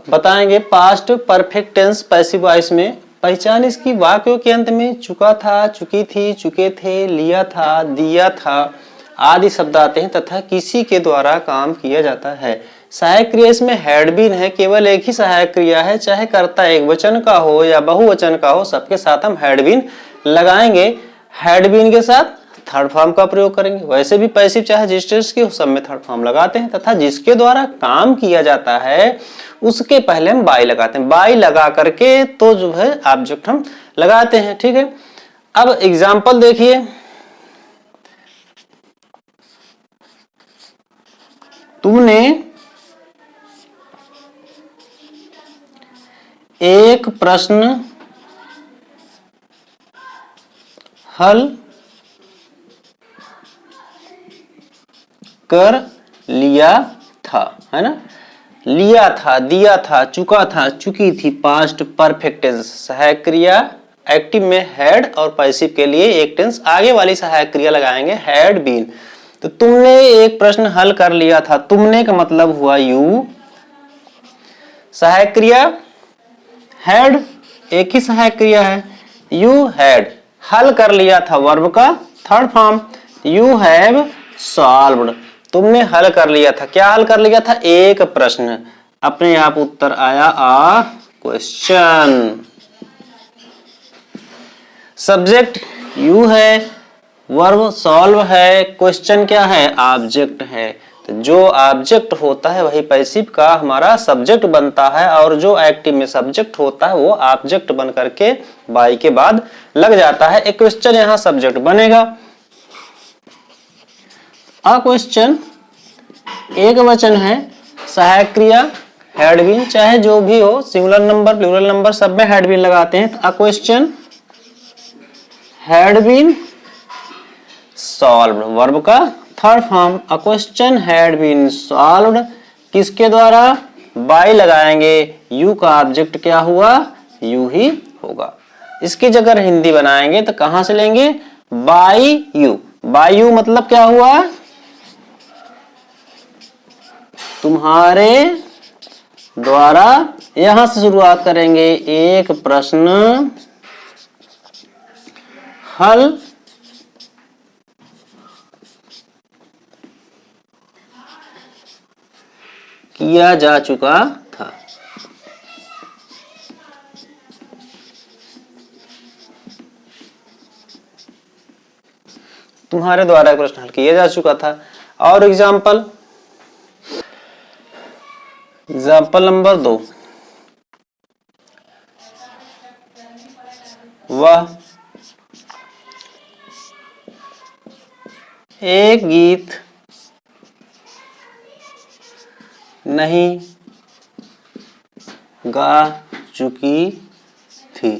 बताएंगे past perfect tense passive voice में। पहचान इसकी, वाक्यों के अंत में चुका था, चुकी थी, चुके थे, लिया था, दिया था आदि शब्द आते हैं तथा किसी के द्वारा काम किया जाता है। सहायक क्रिया इसमें हैड बीन है, केवल एक ही सहायक क्रिया है, चाहे कर्ता एक वचन का हो या बहुवचन का हो, सबके साथ हम हैड बीन लगाएंगे। हैड बीन के साथ थर्ड फॉर्म का प्रयोग करेंगे। वैसे भी पैसिव चाहे जिस टेंस की सब में थर्ड फॉर्म लगाते हैं। तथा जिसके द्वारा काम किया जाता है उसके पहले हम बाई लगाते हैं। बाई लगा करके तो जो है ऑब्जेक्ट हम लगाते हैं। ठीक है, अब एग्जाम्पल देखिए। तुमने एक प्रश्न हल कर लिया था, है ना। लिया था, दिया था, चुका था, चुकी थी, पास्ट परफेक्ट टेंस। सहायक क्रिया एक्टिव में हैड और पैसिव के लिए एक टेंस आगे वाली सहायक क्रिया लगाएंगे हैड बीन। तो तुमने एक प्रश्न हल कर लिया था, तुमने का मतलब हुआ यू। सहायक क्रिया हैड, एक ही सहायक क्रिया है, यू हैड। हल कर लिया था वर्ब का third form, you have solved. तुमने हल कर लिया था, क्या हल कर लिया था? एक प्रश्न। अपने आप उत्तर आया आ क्वेश्चन। सब्जेक्ट यू है, वर्ब सॉल्व है, क्वेश्चन क्या है? ऑब्जेक्ट है। तो जो ऑब्जेक्ट होता है वही पैसिव का हमारा सब्जेक्ट बनता है और जो एक्टिव में सब्जेक्ट होता है वो ऑब्जेक्ट बन करके बाई के बाद लग जाता है। एक क्वेश्चन यहाँ सब्जेक्ट बनेगा। अ क्वेश्चन एक वचन है, सहायक क्रिया हैड बीन, चाहे जो भी हो, सिंगुलर नंबर प्लूरल नंबर सब में हैड बीन लगाते हैं। A question had been solved, verb का third form. A question had been solved किसके द्वारा? बाय लगाएंगे, यू का ऑब्जेक्ट क्या हुआ? यू ही होगा। इसकी जगह हिंदी बनाएंगे तो कहां से लेंगे? Bye you. बाय यू मतलब क्या हुआ? तुम्हारे द्वारा। यहां से शुरुआत करेंगे, एक प्रश्न हल किया जा चुका था। तुम्हारे द्वारा प्रश्न हल किया जा चुका था। और एग्जाम्पल नंबर 2, वह एक गीत नहीं गा चुकी थी।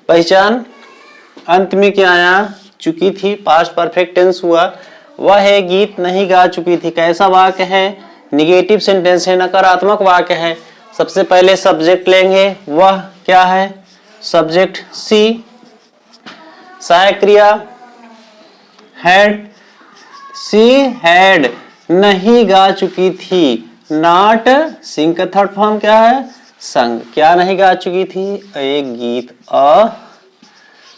पहचान अंत में क्या आया? चुकी थी, पास्ट परफेक्ट टेंस हुआ। वह है गीत नहीं गा चुकी थी, कैसा वाक्य है? निगेटिव सेंटेंस है, नकारात्मक वाक्य है। सबसे पहले सब्जेक्ट लेंगे, वह क्या है? सब्जेक्ट सी। सहायक क्रिया हैड, सी हैड नहीं गा चुकी थी, नॉट सिंग का थर्ड फॉर्म क्या है? संग। क्या नहीं गा चुकी थी? एक गीत, अ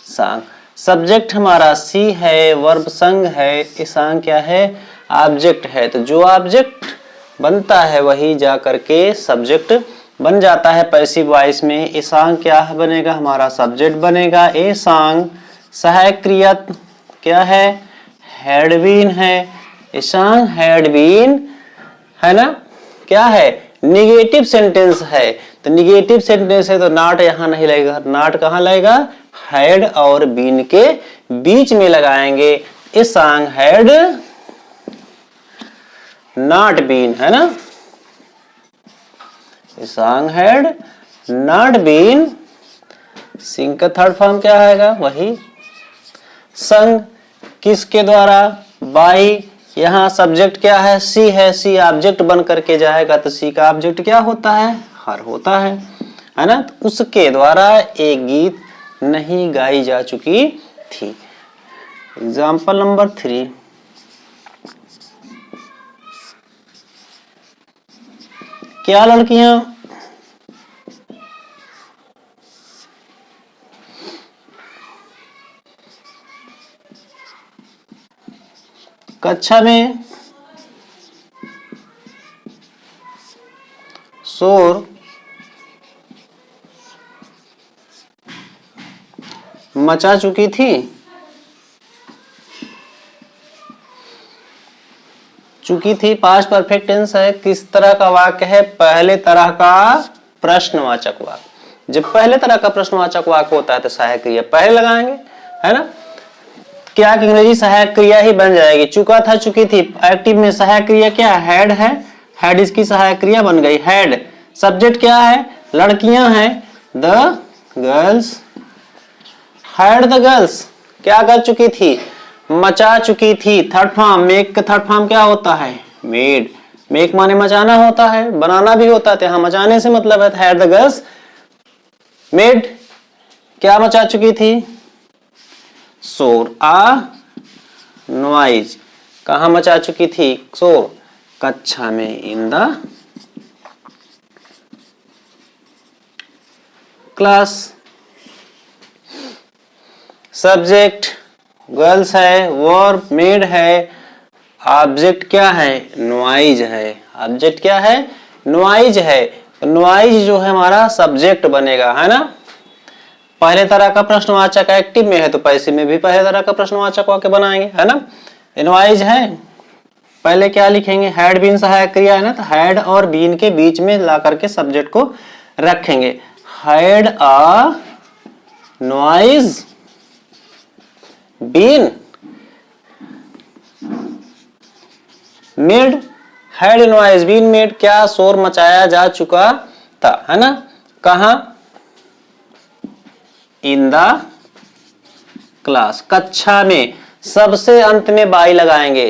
सॉन्ग। सब्जेक्ट हमारा सी है, वर्ब संग है, ये सॉन्ग क्या है? ऑब्जेक्ट है। तो जो ऑब्जेक्ट बनता है वही जा करके सब्जेक्ट बन जाता है पैसिव वॉइस में। ये सॉन्ग क्या बनेगा? हमारा सब्जेक्ट बनेगा। ये सॉन्ग सहायक क्रिया क्या है? हैड बीन है। ये सॉन्ग हैड बीन है ना, क्या है? निगेटिव सेंटेंस है। तो निगेटिव सेंटेंस है तो नॉट यहां नहीं लगेगा। नॉट कहां लगेगा? हैड और बीन के बीच में लगाएंगे। A song had not been, है ना। A song had not been, sing का थर्ड फॉर्म क्या आएगा? वही संग। किसके द्वारा? बाई। यहाँ सब्जेक्ट क्या है? सी है। सी ऑब्जेक्ट बन करके जाएगा तो सी का ऑब्जेक्ट क्या होता है? हर होता है ना। तो उसके द्वारा एक गीत नहीं गाई जा चुकी थी। एग्जाम्पल नंबर 3, क्या लड़कियां? कक्षा में शोर मचा चुकी थी। चुकी थी पास्ट परफेक्ट टेंस है। किस तरह का वाक्य है? पहले तरह का प्रश्नवाचक वाक्य। जब पहले तरह का प्रश्नवाचक वाक्य होता है तो सहायक क्रिया पहले लगाएंगे, है ना। क्या अंग्रेजी सहायक क्रिया ही बन जाएगी। चुका था, चुकी थी, एक्टिव में सहायक क्रिया क्या हैड है, हैड इसकी सहायक क्रिया बन गई। हैड सब्जेक्ट क्या है? लड़कियां हैं, the girls had the girls क्या कर चुकी थी? मचा चुकी थी। थर्ड फॉर्म मेक का थर्ड फॉर्म क्या होता है? मेड। मेक माने मचाना होता है, बनाना भी होता है, यहाँ मचाने से मतलब है। हैड द गर्ल्स मेड क्या मचा चुकी थी? शोर आ नॉइज। कहां मचा चुकी थी? शोर कक्षा में, in the class. Subject girls है, वर्ब मेड है, ऑब्जेक्ट क्या है? नॉइज है। ऑब्जेक्ट क्या है? नॉइज है। नॉइज जो है हमारा सब्जेक्ट बनेगा, है ना। पहले तरह का प्रश्नवाचक एक्टिव में है तो पैसिव में भी पहले तरह का प्रश्नवाचक वाक्य बनाएंगे, है ना। नॉइज है, पहले क्या लिखेंगे? हैड बीन सहायक क्रिया है ना, तो हैड और बीन के बीच में ला करके सब्जेक्ट को रखेंगे। Had a noise been made. Had noise been made क्या? शोर मचाया जा चुका था, है ना। कहा? इन द क्लास कक्षा में। सबसे अंत में बाई लगाएंगे,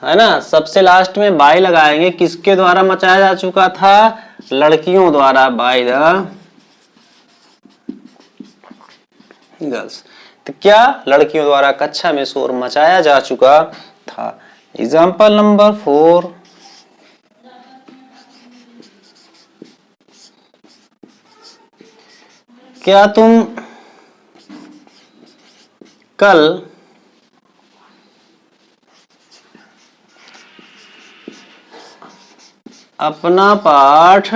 है ना। सबसे लास्ट में बाई लगाएंगे। किसके द्वारा मचाया जा चुका था? लड़कियों द्वारा, बाय द गर्ल्स। तो क्या? लड़कियों द्वारा कक्षा में शोर मचाया जा चुका था। Example number 4। क्या तुम कल अपना पाठ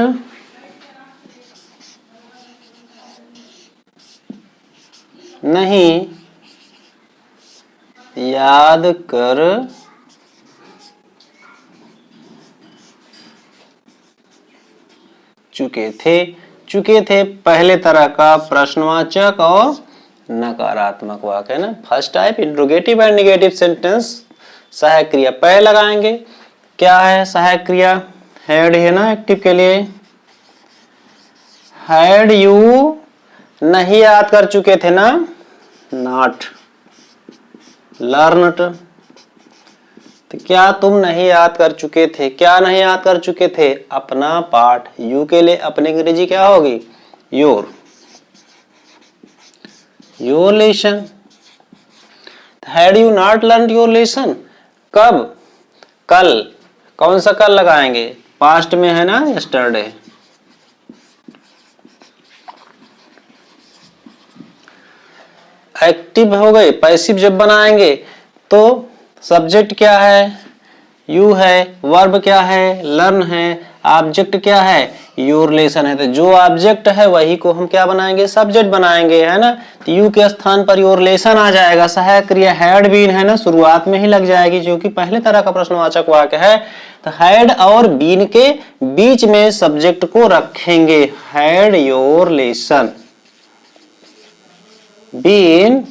नहीं याद कर चुके थे? चुके थे पहले तरह का प्रश्नवाचक और नकारात्मक वाक्य, है ना। First type interrogative and negative sentence सहायक क्रिया पहले लगाएंगे। क्या है सहायक क्रिया? हैड है ना एक्टिव के लिए। हैड यू नहीं याद कर चुके थे ना, नॉट लर्नड। तो क्या तुम नहीं याद कर चुके थे? क्या नहीं याद कर चुके थे? अपना पाठ। यू के लिए अपनी अंग्रेजी क्या होगी? Your. Your lesson. Had you not learn your lesson? कब? कल। कौन सा कल लगाएंगे? पास्ट में है ना, यस्टरडे। एक्टिव हो गए। पैसिव जब बनाएंगे तो सब्जेक्ट क्या है? यू है, वर्ब क्या है? लर्न है, ऑब्जेक्ट क्या है? योर लेसन है। तो जो ऑब्जेक्ट है वही को हम क्या बनाएंगे? सब्जेक्ट बनाएंगे, है ना। तो यू के स्थान पर योर लेसन आ जाएगा। सहायक क्रिया हैड बीन है ना, शुरुआत में ही लग जाएगी क्योंकि पहले तरह का प्रश्नवाचक वाक्य है। तो हैड और बीन के बीच में सब्जेक्ट को रखेंगे। Had your lesson been.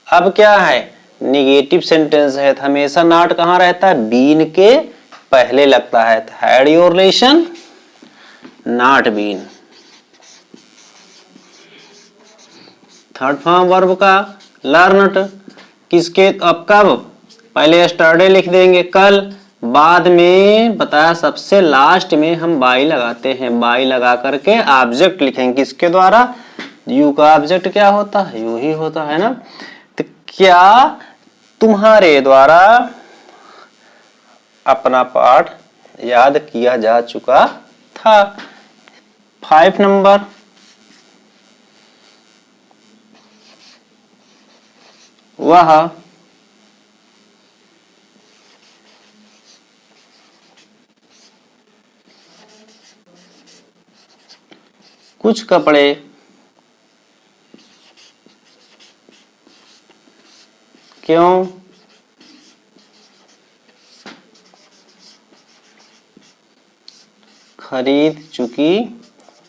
अब क्या है? निगेटिव सेंटेंस है तो हमेशा नॉट कहां रहता है? बीन के पहले लगता है। Had your lesson not been. Third form verb का लर्नड किसके? अब कब? पहले यस्टरडे लिख देंगे, कल। बाद में बताया सबसे लास्ट में हम बाई लगाते हैं। बाई लगा करके ऑब्जेक्ट लिखेंगे। किसके द्वारा? यू का ऑब्जेक्ट क्या होता है? यू ही होता है ना। तो क्या तुम्हारे द्वारा अपना पाठ याद किया जा चुका था। 5 नंबर, वह कुछ कपड़े क्यों खरीद चुकी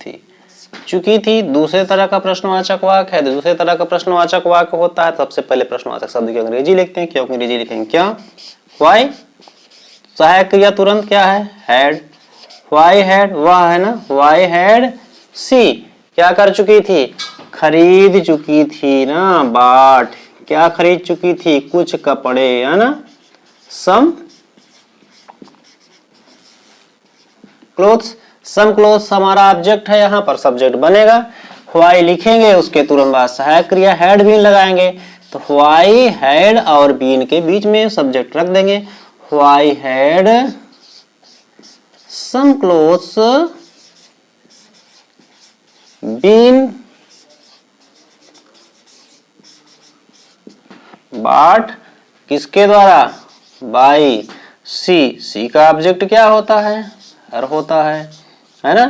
थी। चुकी थी दूसरे तरह का प्रश्नवाचक वाक्य है। दूसरे तरह का प्रश्नवाचक वाक्य होता है, सबसे पहले प्रश्नवाचक शब्द की अंग्रेजी लिखते हैं। क्यों अंग्रेजी लिखेंगे? क्या? व्हाई। सहायक क्रिया तुरंत क्या है? हैड। व्हाई हैड, वह है ना, व्हाई हैड सी क्या कर चुकी थी? खरीद चुकी थी ना, बाट। क्या खरीद चुकी थी? कुछ कपड़े, है ना, सम क्लोथ्स। सम क्लोथ्स हमारा ऑब्जेक्ट है, यहाँ पर सब्जेक्ट बनेगा। व्हाई लिखेंगे, उसके तुरंत बाद सहायक क्रिया हैड बीन लगाएंगे। तो व्हाई हैड और बीन के बीच में सब्जेक्ट रख देंगे। Why had some clothes been bought किसके द्वारा? बाई सी। सी का ऑब्जेक्ट क्या होता है? हर होता है ना।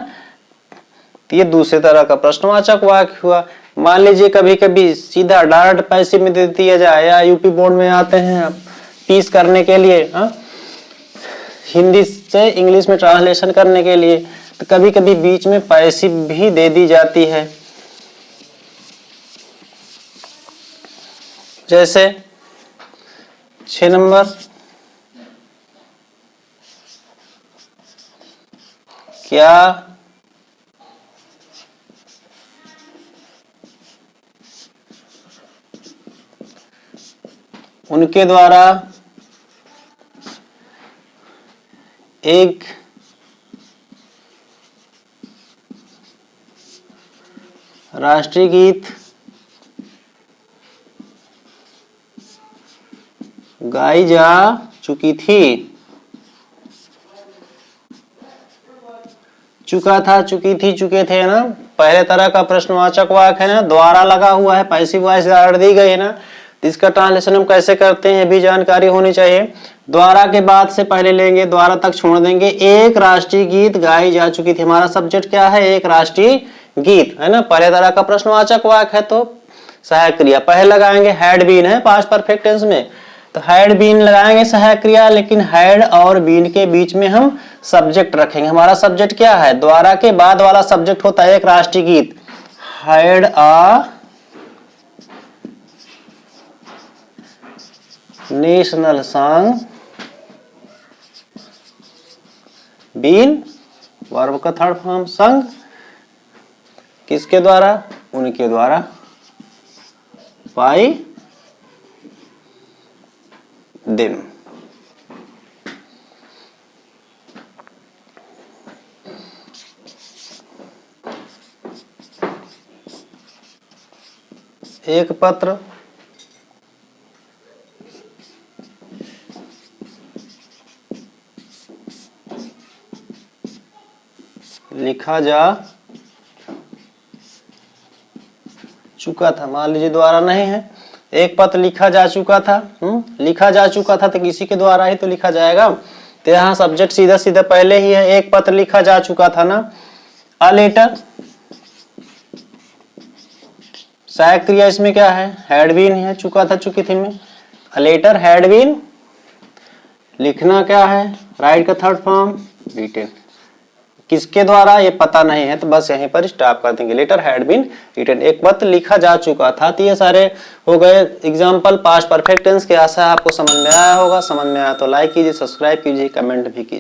तो ये दूसरे तरह का प्रश्नवाचक वाक्य हुआ। मान लीजिए कभी कभी सीधा डायरेक्ट पैसे में दे दिया जाए, या यूपी बोर्ड में आते हैं फीस करने के लिए, हिंदी से इंग्लिश में ट्रांसलेशन करने के लिए, तो कभी कभी बीच में पैसे भी दे दी जाती है। जैसे 6 नंबर, क्या उनके द्वारा एक राष्ट्रीय गीत गाई जा चुकी थी? चुका था, चुकी थी, चुके थे ना। पहले तरह का प्रश्नवाचक वाक्य है ना, द्वारा लगा हुआ है, पैसिव वॉइस दी गई है ना। इसका ट्रांसलेशन हम कैसे करते हैं, भी जानकारी होनी चाहिए। द्वारा के बाद से पहले लेंगे, द्वारा तक छोड़ देंगे। एक राष्ट्रीय गीत गाई जा चुकी थी, हमारा सब्जेक्ट क्या है? एक राष्ट्रीय गीत, है ना। पहले तरह का प्रश्नवाचक वाक्य है तो सहायक क्रिया पहले लगाएंगे। हैड बीन है पास्ट परफेक्ट टेंस में, तो हैड बीन लगाएंगे सहायक क्रिया, लेकिन हैड और बीन के बीच में हम सब्जेक्ट रखेंगे। हमारा सब्जेक्ट क्या है? द्वारा के बाद वाला सब्जेक्ट होता है एक राष्ट्रीय गीत। Had a national song been, verb का थर्ड फॉर्म संग, किसके द्वारा? उनके द्वारा, बाय देम। एक पत्र लिखा जा चुका था। मान लीजिए द्वारा नहीं है, एक पत्र लिखा जा चुका था। लिखा जा चुका था तो किसी के द्वारा ही तो लिखा जाएगा। तो यहाँ सब्जेक्ट सीधा सीधा पहले ही है, एक पत्र लिखा जा चुका था ना। अ लेटर, सहायक क्रिया इसमें क्या है? हैड बीन है, चुका था चुकी थी में। अ लेटर हैड बीन, लिखना क्या है? राइट का थर्ड फॉर्म रिटन। किसके द्वारा ये पता नहीं है तो बस यहीं पर स्टॉप कर देंगे। लेटर हैड बीन रिटन, एक पत्र लिखा जा चुका था। तो ये सारे हो गए एग्जांपल पास्ट परफेक्ट टेंस के। आशा आपको समझ में आया होगा। समझ में आया तो लाइक कीजिए, सब्सक्राइब कीजिए, कमेंट भी कीजिए।